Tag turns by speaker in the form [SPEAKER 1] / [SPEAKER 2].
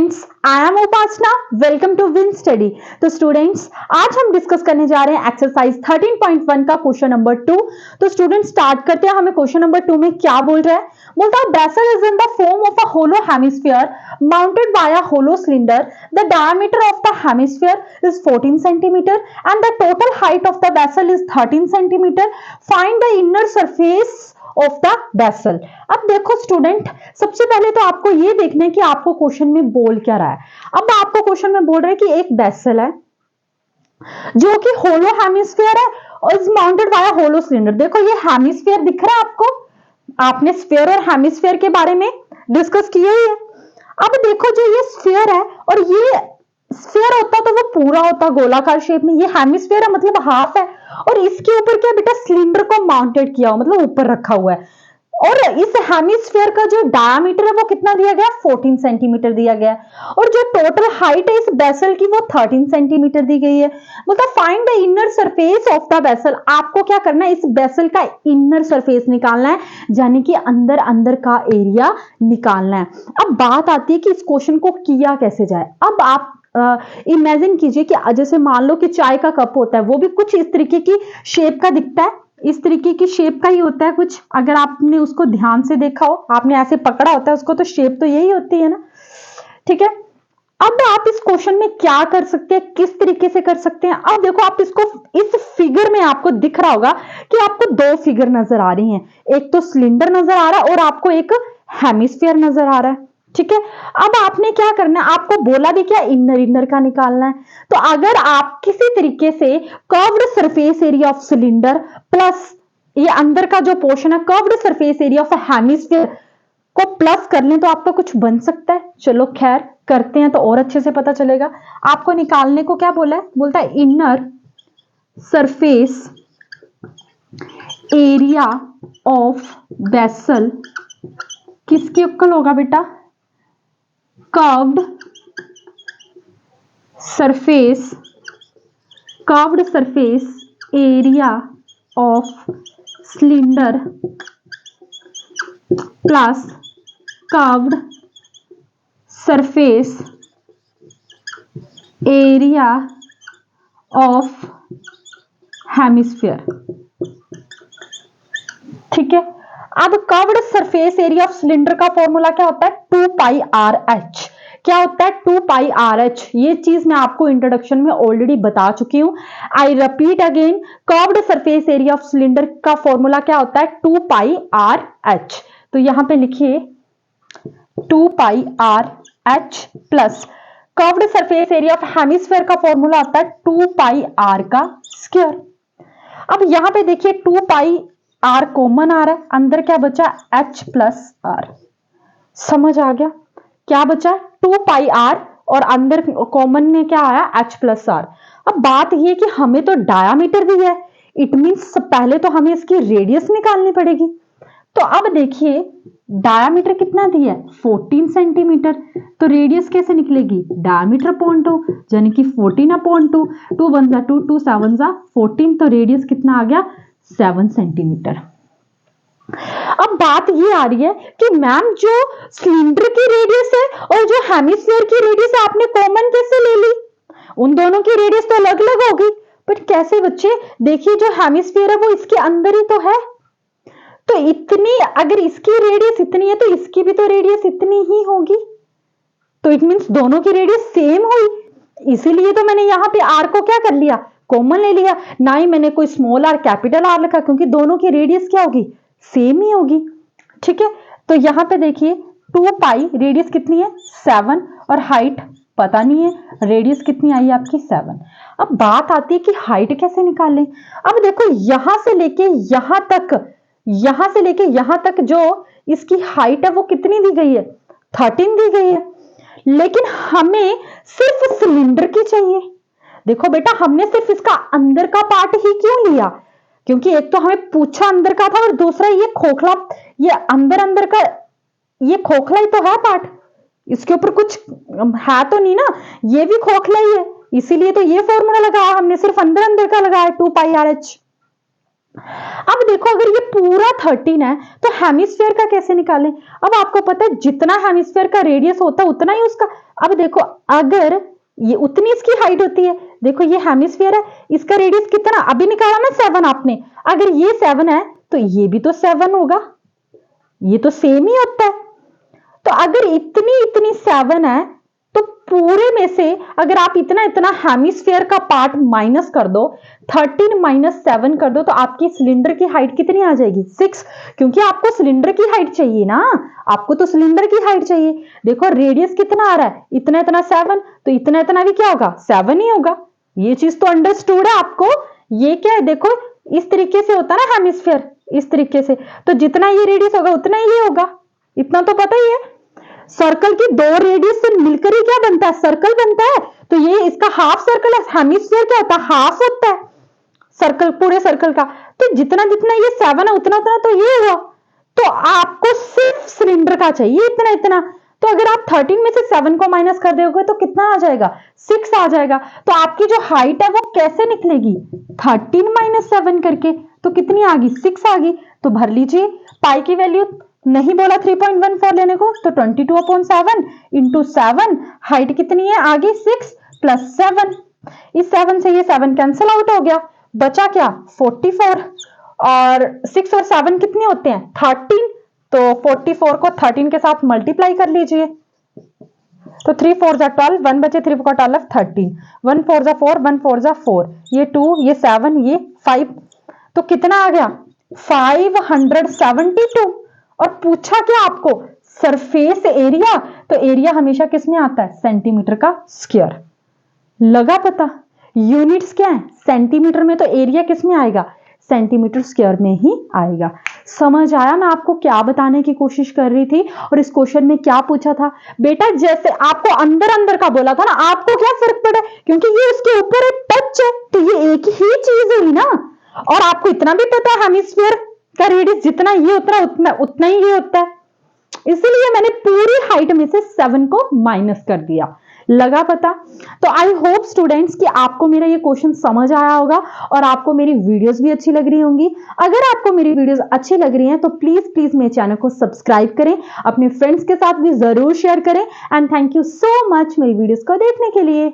[SPEAKER 1] Students, I am Upasana. Welcome to Win Study. तो students, आज हम डिस्कस करने जा रहे हैं एक्सरसाइज 13.1 का क्वेश्चन नंबर 2। तो स्टूडेंट्स, स्टार्ट करते हैं। हमें क्वेश्चन नंबर 2 में क्या बोल रहा है? बोलता है vessel is in the form of a hollow hemisphere mounted by a hollow cylinder. The diameter of the hemisphere is 14 centimetre and the total height of the vessel is 13 centimetre. Find the inner surface of the vessel. अब देखो student, सबसे पहले तो आपको ये देखना है कि आपको क्वेश्चन में बोल क्या रहा है। अब आपको क्वेश्चन में बोल रहा है कि एक बेसल है जो कि होलो हेमिस्फीयर है और is mounted by a hollow cylinder. देखो ये हेमिस्फीयर दिख रहा है आपको, आपने स्फीयर और हेमिस्फीयर के बारे में डिस्कस किया ही है। अब देखो जो ये स्फीयर है और ये स्फीयर होता तो वो पूरा होता गोलाकार शेप में, ये हेमिस्फीयर है मतलब हाफ है। और इसके ऊपर क्या बेटा, सिलेंडर को माउंटेड किया हुआ मतलब ऊपर रखा हुआ है। और इस हेमिस्फीयर का जो डायमीटर है वो कितना दिया गया, 14 सेंटीमीटर दिया गया है। और जो टोटल हाइट है इस बेसल की वो 13 सेंटीमीटर दी गई है। मतलब find the inner surface of the vessel. आपको क्या करना है, इस बेसल का इनर सरफेस निकालना है, यानी कि अंदर अंदर का एरिया निकालना है। अब बात आती है कि इस क्वेश्चन को किया कैसे जाए। अब आप इमेजिन कीजिए कि जैसे मान लो कि चाय का कप होता है, वो भी कुछ इस तरीके की शेप का दिखता है, इस तरीके की शेप का ही होता है कुछ। अगर आपने उसको ध्यान से देखा हो, आपने ऐसे पकड़ा होता है उसको, तो शेप तो यही होती है ना, ठीक है। अब आप इस क्वेश्चन में क्या कर सकते हैं, किस तरीके से कर सकते हैं। अब देखो, आप इसको इस फिगर में आपको दिख रहा होगा कि आपको दो फिगर नजर आ रही हैं, एक तो सिलेंडर नजर आ रहा है और आपको एक हेमिस्फीयर नजर आ रहा है, ठीक है। अब आपने क्या करना है, आपको बोला भी क्या, इनर इनर का निकालना है। तो अगर आप किसी तरीके से curved surface area of cylinder plus ये अंदर का जो पोर्शन है curved surface area of hemisphere को प्लस कर लें तो आपका कुछ बन सकता है। चलो खैर करते हैं तो और अच्छे से पता चलेगा। आपको निकालने को क्या बोला है, बोलता है inner surface area of vessel किसके इक्वल होगा बेटा, curved surface area of cylinder plus curved surface area of hemisphere, ठीक है। अब curved surface area of cylinder का फॉर्मूला क्या होता है, 2 पाई आर एच। क्या होता है, 2 पाई आर एच। ये चीज मैं आपको इंट्रोडक्शन में ऑलरेडी बता चुकी हूं। I repeat again, curved surface area of cylinder का फॉर्मूला क्या होता है, 2 पाई आर एच। तो यहां पे लिखिए 2 pi R H plus curved surface area of hemisphere का फॉर्मूला आता है 2 पाई आर का स्क्वायर। अब यहां पे देखिए 2 पाई आर कॉमन आ रहा है, अंदर क्या बचा, एच प्लस आर। समझ आ गया, क्या बचा, 2 पाई आर और अंदर कॉमन में क्या आया, एच प्लस आर। अब बात ये कि हमें तो डायामीटर दिया है, इट मींस पहले तो हमें इसकी रेडियस निकालनी पड़ेगी। तो अब देखिए डायामीटर कितना दिया है, 14 सेंटीमीटर। तो रेडियस कैसे निकलेगी, डायामीटर अपॉन 2, यानी कि 14 अपॉन 2। 2 1 जा 2, 2 7 जा 14। तो रेडियस कितना आ गया, 7 सेंटीमीटर। अब बात ये आ रही है कि मैम जो सिलेंडर की रेडियस है और जो हेमिस्फीयर की रेडियस है आपने कॉमन कैसे ले ली, उन दोनों की रेडियस तो अलग अलग होगी। बट कैसे बच्चे, देखिए जो हेमिस्फीयर है वो इसके अंदर ही तो है, तो इतनी, अगर इसकी रेडियस इतनी है तो इसकी भी तो रेडियस इतनी ही होगी। तो इट मींस दोनों की रेडियस सेम हुई, इसीलिए तो मैंने यहां पे आर को क्या कर लिया, कॉमन ले लिया। ना ही मैंने कोई स्मॉल आर कैपिटल आर लिखा, क्योंकि दोनों की रेडियस क्या होगी, सेम ही होगी, ठीक है। तो यहां पे देखिए 2 पाई, रेडियस कितनी है 7 और हाइट पता नहीं है, रेडियस कितनी आई आपकी 7। अब बात आती है कि हाइट कैसे निकालें। अब देखो यहां से लेके यहां तक, यहां से लेके यहां तक जो इसकी हाइट है वो कितनी दी गई है, 13 दी गई है। लेकिन हमें सिर्फ सिलेंडर की चाहिए। देखो बेटा, हमने सिर्फ इसका अंदर का पार्ट ही क्यों लिया, क्योंकि एक तो हमें पूछा अंदर का था और दूसरा ये खोखला, ये अंदर अंदर का ये खोखला ही तो है पार्ट, इसके ऊपर कुछ है तो नहीं ना, ये भी खोखला ही है, इसीलिए तो ये फॉर्मूला लगाया हमने, सिर्फ अंदर अंदर का लगाया 2 पाई आर एच। अब देखो अगर ये पूरा 13 है तो हेमिस्फीयर का कैसे निकालें? अब आपको पता है जितना हेमिस्फीयर का रेडियस होता है उतना ही उसका, अब देखो अगर ये उतनी इसकी हाइट होती है, देखो ये हेमिस्फीयर है, इसका रेडियस कितना अभी निकाला ना 7 आपने, अगर ये 7 है तो ये भी तो 7 होगा, ये तो सेम ही होता है। तो अगर इतनी इतनी 7 है तो पूरे में से अगर आप इतना इतना हेमिस्फीयर का पार्ट माइनस कर दो, 13 माइनस 7 कर दो, तो आपकी सिलेंडर की हाइट कितनी आ जाएगी? 6, क्योंकि आपको सिलेंडर की हाइट चाहिए ना, आपको तो सिलेंडर की हाइट चाहिए। देखो रेडियस कितना आ रहा है, इतना इतना 7, तो इतना इतना भी क्या होगा? 7 ही होगा। ये चीज तो अंडरस्टूड है आपको। ये क्या है, देखो इस तरीके से होता है ना हेमिस्फीयर, इस तरीके से, तो जितना ये रेडियस होगा उतना ही ये होगा, इतना तो पता ही है। सर्कल की दो रेडियस से मिलकर ही क्या बनता है? सर्कल बनता है। तो ये इसका हाफ सर्कल है, हेमिस्फीयर क्या होता है? हाफ होता है सर्कल, पूरे सर्कल का। तो जितना जितना ये 7 है उतना उतना तो ये हुआ, तो आपको सिर्फ सिलेंडर का चाहिए इतना इतना। तो अगर आप 13 में से 7 को माइनस कर दोगे तो कितना आ जाएगा? 6 आ जाएगा। तो आपकी जो हाइट है वो कैसे निकलेगी? 13 माइनस 7 करके, तो कितनी आ गई? 6 आ गई। तो भर लीजिए, पाई की वैल्यू नहीं बोला 3.14 लेने को, तो 22/7 इंटू 7, हाइट कितनी है? आगे 6 प्लस 7, इस 7 से ये 7 कैंसिल आउट हो गया, बचा क्या? 44। और 6 और 7 कितने होते हैं? 13, तो 44 को 13 के साथ मल्टीप्लाई कर लीजिए, तो 3 4 जा 12, 1 बचे 3 4 12 13, 1 4 जा 4, 1 4 जा 4, ये 2, ये 7, ये 5, तो कितना आ गया? 572। और पूछा क्या आपको? सरफेस एरिया, तो एरिया हमेशा किस में आता है? सेंटीमीटर का स्क्वायर। लगा पता? यूनिट्स क्या है? सेंटीमीटर में, तो एरिया किस में आएगा? सेंटीमीटर स्क्वायर में ही आएगा। समझ आया मैं आपको क्या बताने की कोशिश कर रही थी और इस क्वेश्चन में क्या पूछा था? बेटा जैसे आपको अंदर अंदर का बोला था ना, आपको क्या फर्क पड़ा? क्योंकि ये उसके ऊपर एक टच है, तो ये एक ही चीज हुई ना। और आपको इतना भी पता है हेमिस्फीयर का रेडियस जितना ये उतना उतना उतना ही ये होता है, इसलिए मैंने पूरी हाइट में से 7 को माइनस कर दिया। लगा पता? तो आई होप स्टूडेंट्स कि आपको मेरा ये क्वेश्चन समझ आया होगा और आपको मेरी वीडियोस भी अच्छी लग रही होंगी। अगर आपको मेरी वीडियोस अच्छी लग रही हैं तो प्लीज प्लीज मेरे चैनल को सब्सक्राइब करें, अपने फ्रेंड्स के साथ भी जरूर शेयर करें। And thank you so much मेरी वीडियोस को देखने के लिए।